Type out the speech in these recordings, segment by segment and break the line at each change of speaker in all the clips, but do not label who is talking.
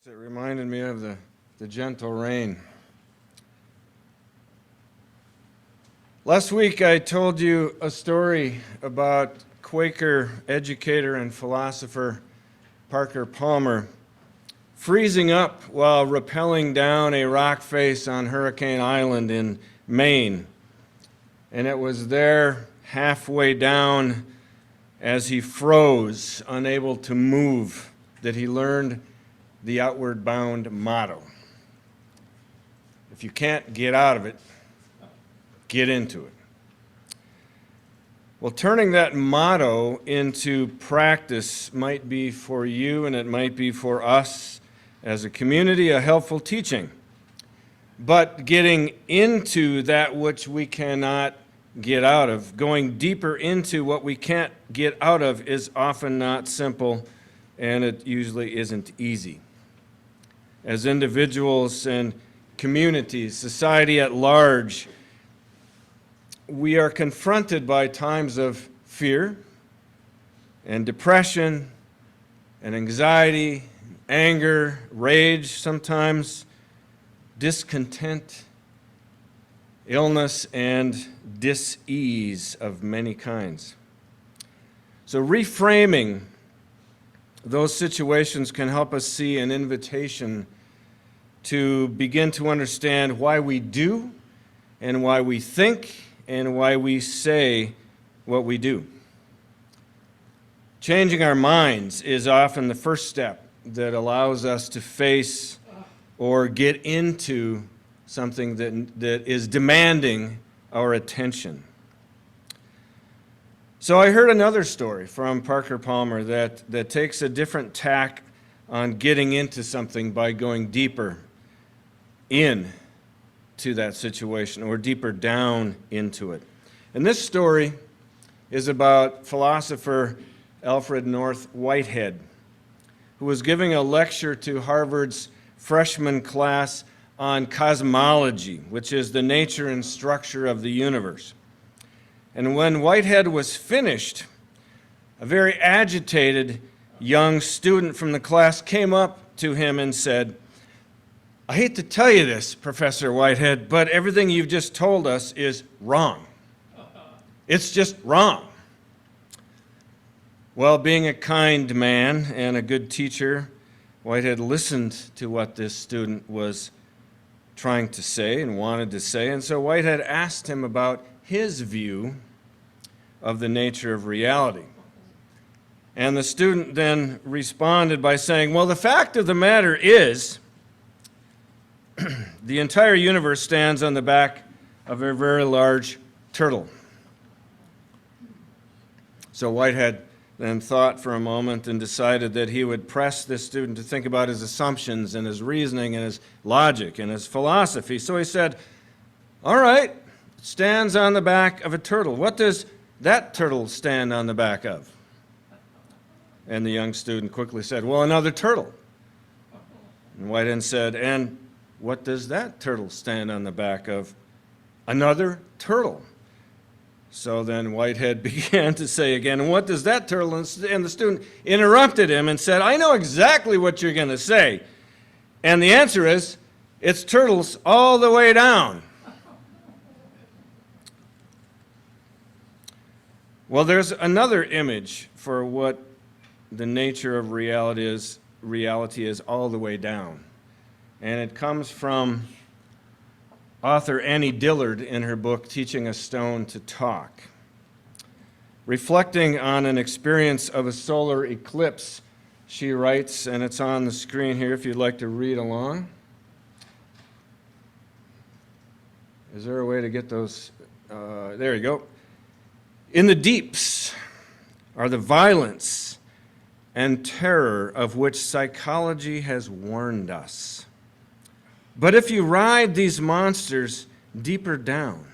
It reminded me of the gentle rain. Last week I told you a story about Quaker educator and philosopher Parker Palmer freezing up while rappelling down a rock face on Hurricane Island in Maine. And it was there halfway down as he froze, unable to move, that he learned the outward bound motto. If you can't get out of it, get into it. Well, turning that motto into practice might be for you and it might be for us as a community a helpful teaching. But getting into that which we cannot get out of, going deeper into what we can't get out of, is often not simple, and it usually isn't easy. As individuals and communities, society at large, we are confronted by times of fear and depression and anxiety, anger, rage sometimes, discontent, illness, and dis-ease of many kinds. So reframing those situations can help us see an invitation to begin to understand why we do and why we think and why we say what we do. Changing our minds is often the first step that allows us to face or get into something that is demanding our attention. So I heard another story from Parker Palmer that takes a different tack on getting into something by going deeper in to that situation or deeper down into it. And this story is about philosopher Alfred North Whitehead, who was giving a lecture to Harvard's freshman class on cosmology, which is the nature and structure of the universe. And when Whitehead was finished, a very agitated young student from the class came up to him and said, "I hate to tell you this, Professor Whitehead, but everything you've just told us is wrong. It's just wrong." Well, being a kind man and a good teacher, Whitehead listened to what this student was trying to say and wanted to say, and so Whitehead asked him about his view of the nature of reality. And the student then responded by saying, "Well, the fact of the matter is, the entire universe stands on the back of a very large turtle." So Whitehead then thought for a moment and decided that he would press this student to think about his assumptions and his reasoning and his logic and his philosophy. So he said, "All right, it stands on the back of a turtle. What does that turtle stand on the back of?" And the young student quickly said, "Well, another turtle." And Whitehead said, "And what does that turtle stand on the back of?" "Another turtle." So then Whitehead began to say again, "And what does that turtle?" And the student interrupted him and said, "I know exactly what you're going to say. And the answer is, it's turtles all the way down." Well, there's another image for what the nature of reality is all the way down. And it comes from author Annie Dillard in her book, Teaching a Stone to Talk. Reflecting on an experience of a solar eclipse, she writes, and it's on the screen here if you'd like to read along. Is there a way to get those? There you go. "In the deeps are the violence and terror of which psychology has warned us. But if you ride these monsters deeper down,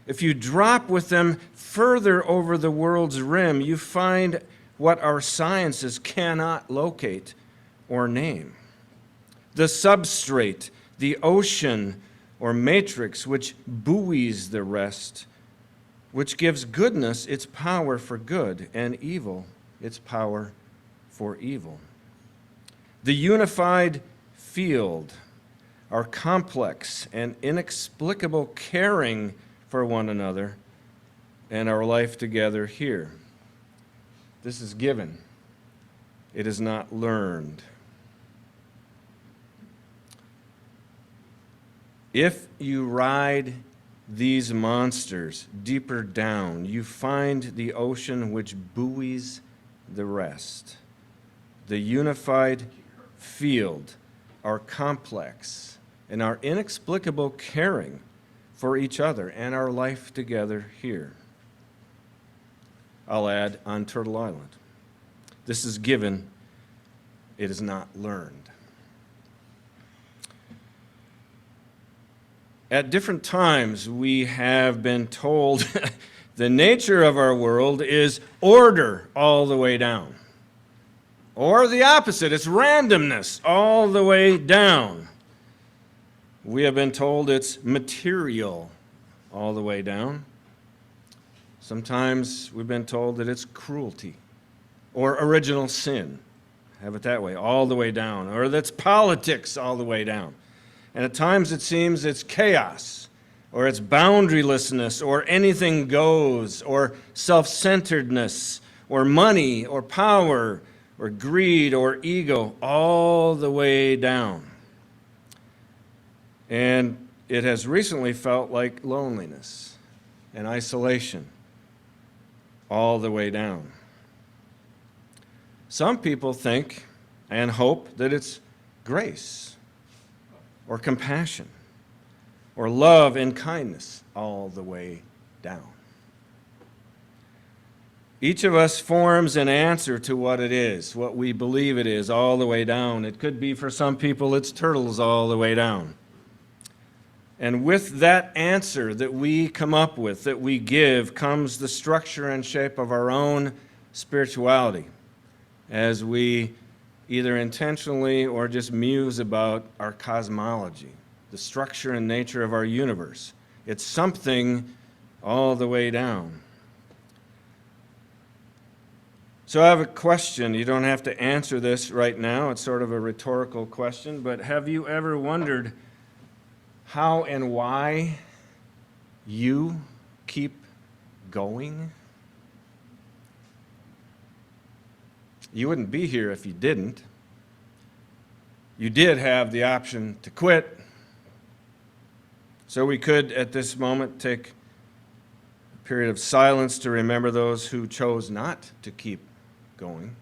if you drop with them further over the world's rim, you find what our sciences cannot locate or name. The substrate, the ocean or matrix which buoys the rest, which gives goodness its power for good and evil its power for evil. The unified field, our complex and inexplicable caring for one another, and our life together here. This is given. It is not learned. If you ride these monsters deeper down, you find the ocean which buoys the rest. The unified field, our complex and our inexplicable caring for each other and our life together here. I'll add, on Turtle Island. This is given, it is not learned. At different times, we have been told the nature of our world is order all the way down. Or the opposite, it's randomness all the way down. We have been told it's material all the way down. Sometimes we've been told that it's cruelty or original sin, have it that way, all the way down, or that's politics all the way down. And at times it seems it's chaos, or it's boundarylessness, or anything goes, or self-centeredness, or money, or power, or greed, or ego, all the way down. And it has recently felt like loneliness and isolation, all the way down. Some people think and hope that it's grace, or compassion, or love and kindness, all the way down. Each of us forms an answer to what it is, what we believe it is, all the way down. It could be for some people, it's turtles all the way down. And with that answer that we come up with, that we give, comes the structure and shape of our own spirituality as we either intentionally or just muse about our cosmology, the structure and nature of our universe. It's something all the way down. So I have a question. You don't have to answer this right now. It's sort of a rhetorical question, but have you ever wondered how and why you keep going? You wouldn't be here if you didn't. You did have the option to quit. So we could, at this moment, take a period of silence to remember those who chose not to keep going.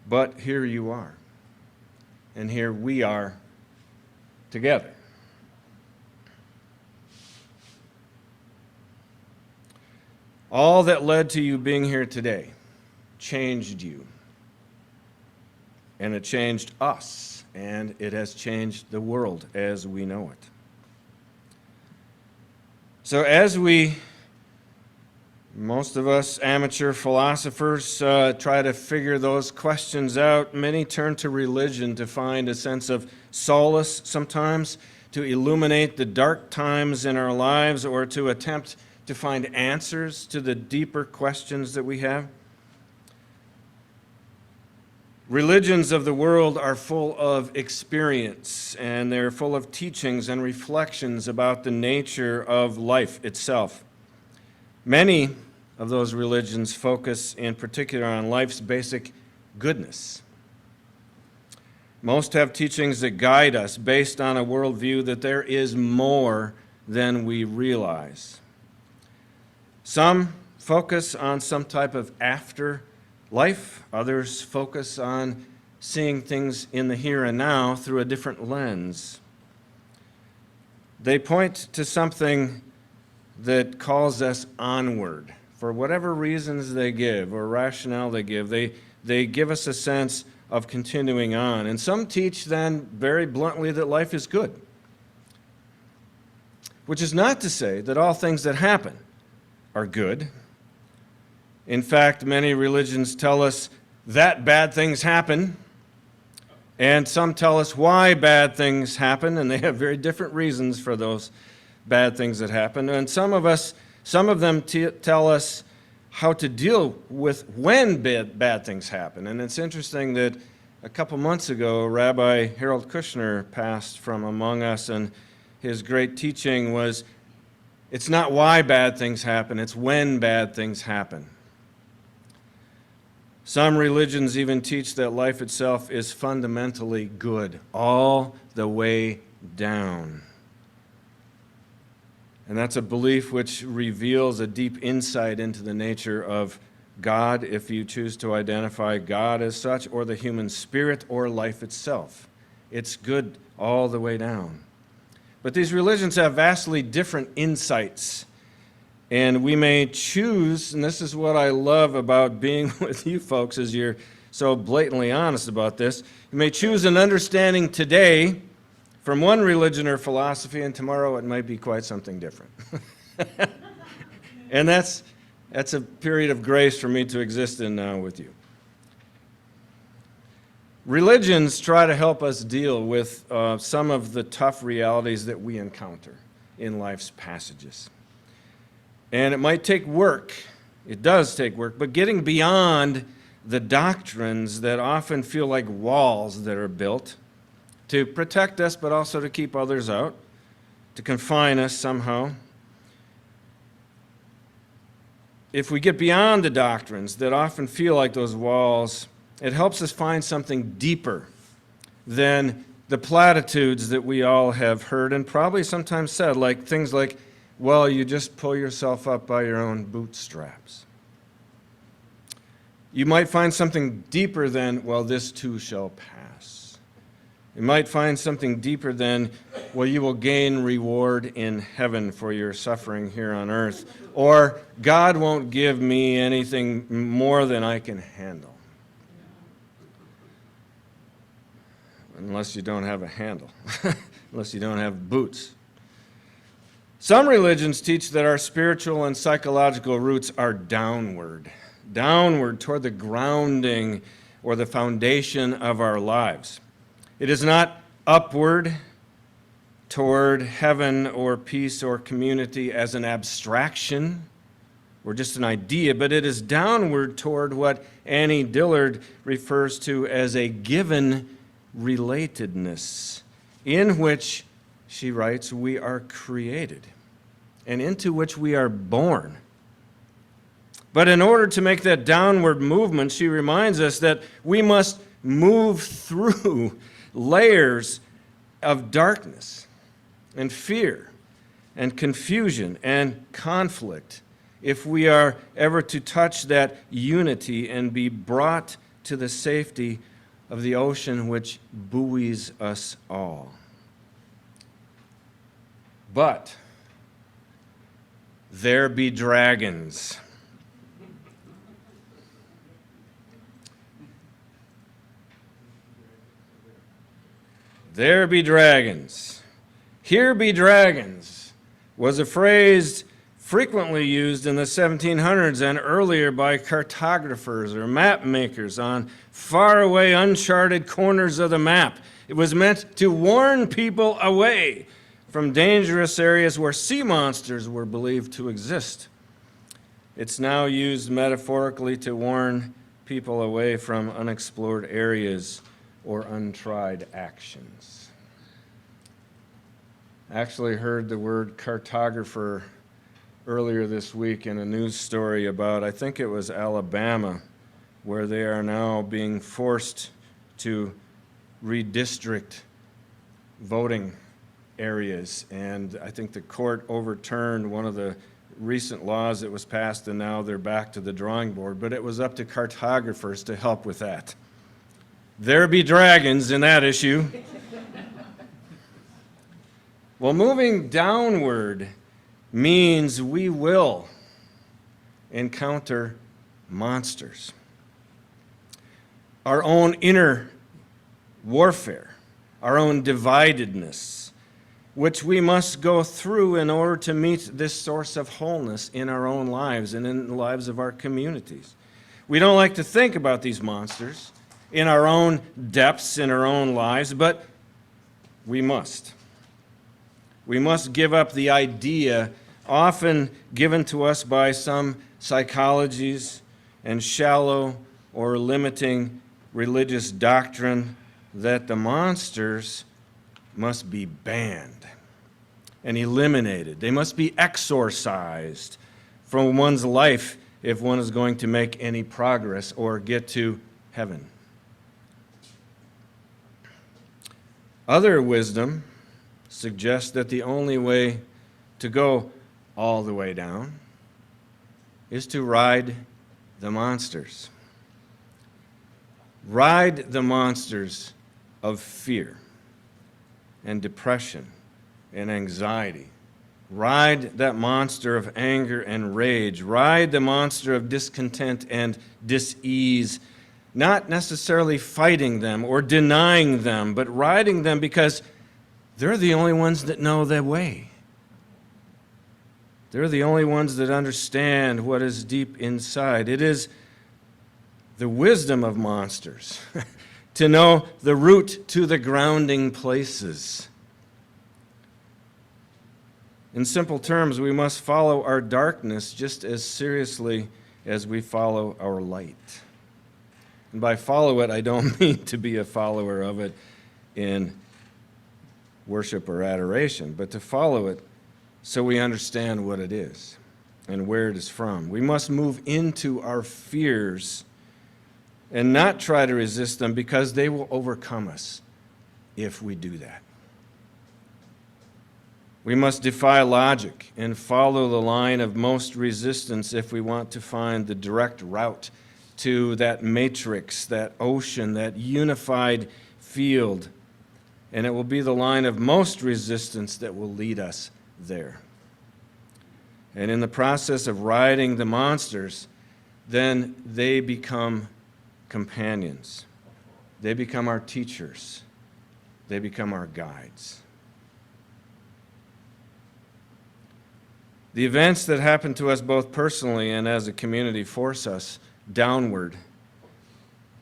But here you are, and here we are together. All that led to you being here today changed you, and it changed us, and it has changed the world as we know it. So as most of us amateur philosophers try to figure those questions out, many turn to religion to find a sense of solace sometimes, to illuminate the dark times in our lives, or to attempt to find answers to the deeper questions that we have. Religions of the world are full of experience, and they're full of teachings and reflections about the nature of life itself. Many of those religions focus in particular on life's basic goodness. Most have teachings that guide us based on a worldview that there is more than we realize. Some focus on some type of afterlife. Others focus on seeing things in the here and now through a different lens. They point to something that calls us onward. For whatever reasons they give or rationale they give, they give us a sense of continuing on. And some teach then very bluntly that life is good, which is not to say that all things that happen are good. In fact, many religions tell us that bad things happen, and some tell us why bad things happen, and they have very different reasons for those bad things that happen. And some of them tell us how to deal with when bad things happen. And it's interesting that A couple months ago, Rabbi Harold Kushner passed from among us, and his great teaching was, it's not why bad things happen, it's when bad things happen. Some religions even teach that life itself is fundamentally good, all the way down. And that's a belief which reveals a deep insight into the nature of God, if you choose to identify God as such, or the human spirit, or life itself. It's good all the way down. But these religions have vastly different insights. And we may choose, and this is what I love about being with you folks, is you're so blatantly honest about this. You may choose an understanding today from one religion or philosophy, and tomorrow it might be quite something different. And that's a period of grace for me to exist in now with you. Religions try to help us deal with some of the tough realities that we encounter in life's passages. And it might take work. It does take work, but getting beyond the doctrines that often feel like walls that are built to protect us, but also to keep others out, to confine us somehow. If we get beyond the doctrines that often feel like those walls, it helps us find something deeper than the platitudes that we all have heard and probably sometimes said, like things like, well, you just pull yourself up by your own bootstraps. You might find something deeper than, well, this too shall pass. You might find something deeper than, well, you will gain reward in heaven for your suffering here on earth. Or, God won't give me anything more than I can handle. Unless you don't have a handle. Unless you don't have boots. Some religions teach that our spiritual and psychological roots are downward toward the grounding or the foundation of our lives. It is not upward toward heaven or peace or community as an abstraction or just an idea, but it is downward toward what Annie Dillard refers to as a given relatedness, in which, she writes, we are created and into which we are born. But in order to make that downward movement, she reminds us that we must move through layers of darkness and fear and confusion and conflict if we are ever to touch that unity and be brought to the safety of the ocean which buoys us all. But there be dragons. There be dragons. Here be dragons was a phrase frequently used in the 1700s and earlier by cartographers or map makers on faraway, uncharted corners of the map. It was meant to warn people away from dangerous areas where sea monsters were believed to exist. It's now used metaphorically to warn people away from unexplored areas or untried actions. I actually heard the word cartographer earlier this week in a news story about, I think it was Alabama, where they are now being forced to redistrict voting areas. And I think the court overturned one of the recent laws that was passed, and now they're back to the drawing board. But it was up to cartographers to help with that. There be dragons in that issue. Well, moving downward means we will encounter monsters. Our own inner warfare, our own dividedness, which we must go through in order to meet this source of wholeness in our own lives and in the lives of our communities. We don't like to think about these monsters in our own depths, in our own lives, but we must. We must give up the idea often given to us by some psychologies and shallow or limiting religious doctrine that the monsters must be banned and eliminated. They must be exorcised from one's life if one is going to make any progress or get to heaven. Other wisdom suggests that the only way to go all the way down is to ride the monsters. Ride the monsters of fear and depression and anxiety. Ride that monster of anger and rage. Ride the monster of discontent and dis-ease, not necessarily fighting them or denying them, but riding them because they're the only ones that know their way. They're the only ones that understand what is deep inside. It is the wisdom of monsters to know the route to the grounding places. In simple terms, we must follow our darkness just as seriously as we follow our light. And by follow it, I don't mean to be a follower of it in worship or adoration, but to follow it so we understand what it is and where it is from. We must move into our fears and not try to resist them because they will overcome us if we do that. We must defy logic and follow the line of most resistance if we want to find the direct route to that matrix, that ocean, that unified field. And it will be the line of most resistance that will lead us there. And in the process of riding the monsters, then they become companions. They become our teachers. They become our guides. The events that happen to us both personally and as a community force us downward,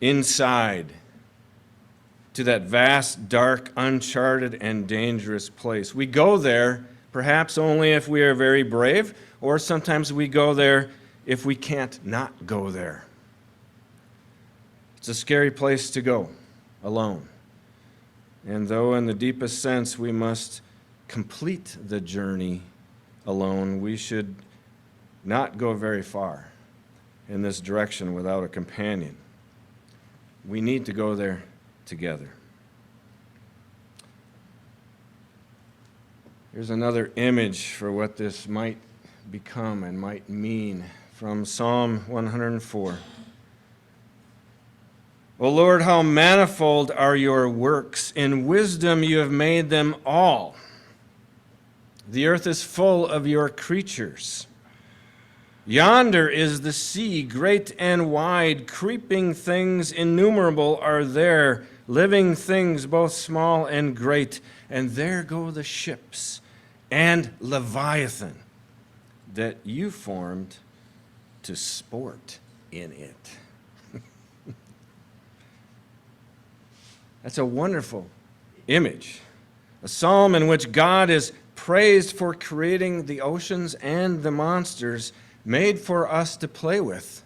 inside, to that vast, dark, uncharted, and dangerous place. We go there perhaps only if we are very brave, or sometimes we go there if we can't not go there. It's a scary place to go, alone. And though in the deepest sense we must complete the journey alone, we should not go very far in this direction without a companion. We need to go there together. Here's another image for what this might become and might mean from Psalm 104. O Lord, how manifold are your works. In wisdom you have made them all. The earth is full of your creatures. Yonder is the sea, great and wide. Creeping things innumerable are there, living things both small and great. And there go the ships and Leviathan that you formed to sport in it. That's a wonderful image. A psalm in which God is praised for creating the oceans and the monsters made for us to play with.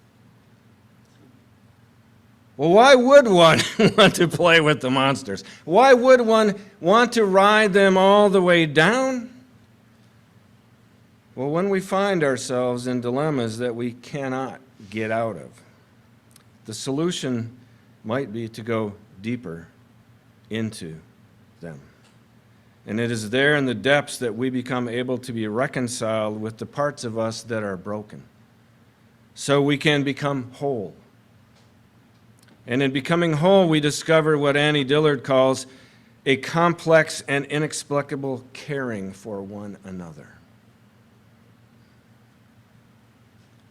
Well, why would one want to play with the monsters? Why would one want to ride them all the way down? Well, when we find ourselves in dilemmas that we cannot get out of, the solution might be to go deeper into them. And it is there in the depths that we become able to be reconciled with the parts of us that are broken, so we can become whole. And in becoming whole, we discover what Annie Dillard calls a complex and inexplicable caring for one another.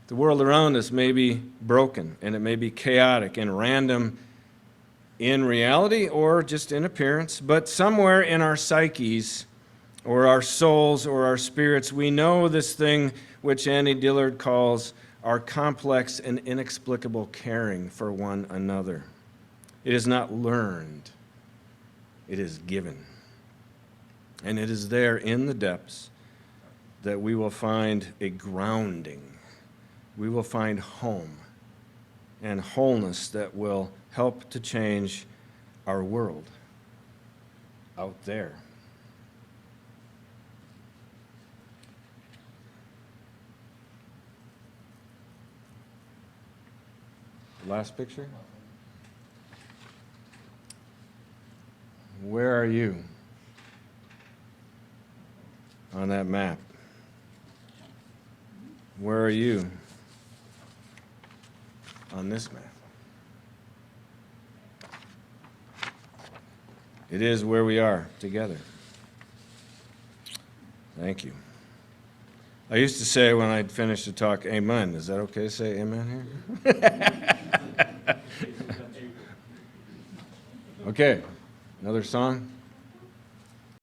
The world around us may be broken, and it may be chaotic and random in reality or just in appearance, but somewhere in our psyches or our souls or our spirits, we know this thing which Annie Dillard calls our complex and inexplicable caring for one another. It is not learned, it is given. And it is there in the depths that we will find a grounding. We will find home and wholeness that will help to change our world out there. Last picture. Where are you on that map? Where are you on this map? It is where we are together. Thank you. I used to say when I'd finish the talk, amen. Is that okay to say amen here? Okay, another song.